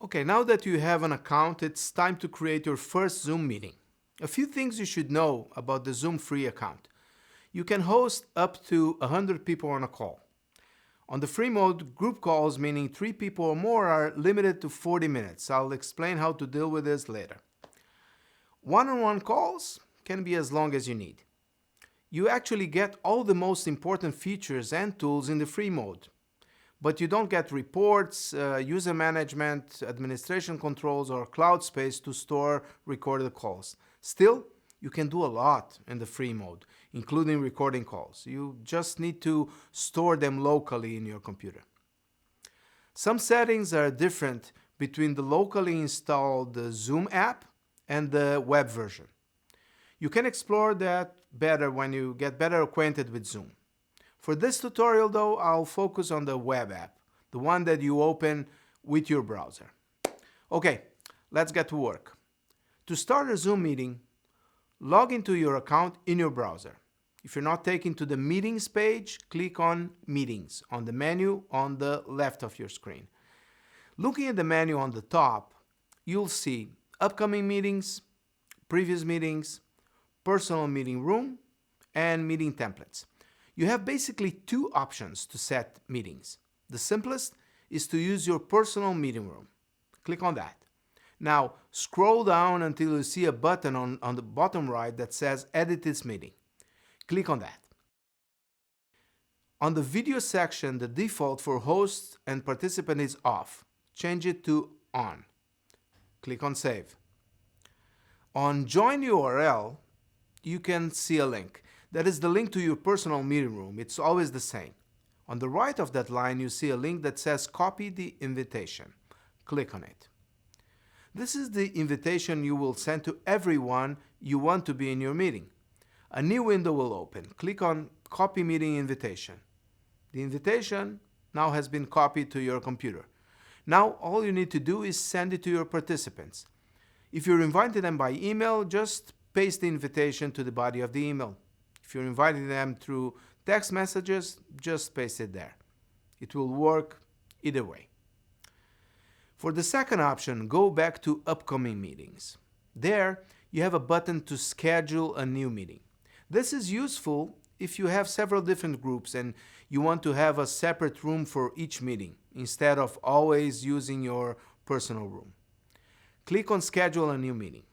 Okay, now that you have an account, it's time to create your first Zoom meeting. A few things you should know about the Zoom free account. You can host up to 100 people on a call. On the free mode, group calls, meaning 3 people or more, are limited to 40 minutes. I'll explain how to deal with this later. One-on-one calls can be as long as you need. You actually get all the most important features and tools in the free mode, but you don't get reports, user management, administration controls, or cloud space to store recorded calls. Still, you can do a lot in the free mode, including recording calls. You just need to store them locally in your computer. Some settings are different between the locally installed Zoom app and the web version. You can explore that better when you get better acquainted with Zoom. For this tutorial though, I'll focus on the web app, the one that you open with your browser. Okay, let's get to work. To start a Zoom meeting, log into your account in your browser. If you're not taken to the Meetings page, click on Meetings on the menu on the left of your screen. Looking at the menu on the top, you'll see Upcoming Meetings, Previous Meetings, Personal Meeting Room, and Meeting Templates. You have basically two options to set meetings. The simplest is to use your personal meeting room. Click on that. Now, scroll down until you see a button on the bottom right that says Edit this meeting. Click on that. On the video section, the default for host and participant is off. Change it to on. Click on Save. On Join URL, you can see a link. That is the link to your personal meeting room. It's always the same. On the right of that line, you see a link that says Copy the invitation. Click on it. This is the invitation you will send to everyone you want to be in your meeting. A new window will open. Click on Copy Meeting Invitation. The invitation now has been copied to your computer. Now all you need to do is send it to your participants. If you're inviting them by email, just paste the invitation to the body of the email. If you're inviting them through text messages, just paste it there. It will work either way. For the second option, go back to Upcoming Meetings. There, you have a button to schedule a new meeting. This is useful if you have several different groups and you want to have a separate room for each meeting, instead of always using your personal room. Click on Schedule a new meeting.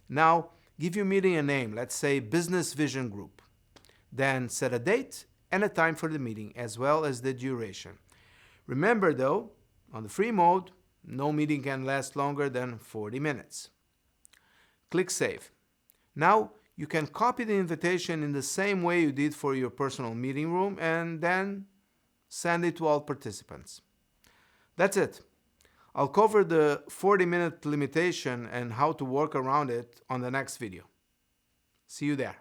Now, give your meeting a name, let's say Business Vision Group. Then set a date and a time for the meeting, as well as the duration. Remember though, on the free mode, no meeting can last longer than 40 minutes. Click Save. Now you can copy the invitation in the same way you did for your personal meeting room and then send it to all participants. That's it. I'll cover the 40-minute limitation and how to work around it on the next video. See you there.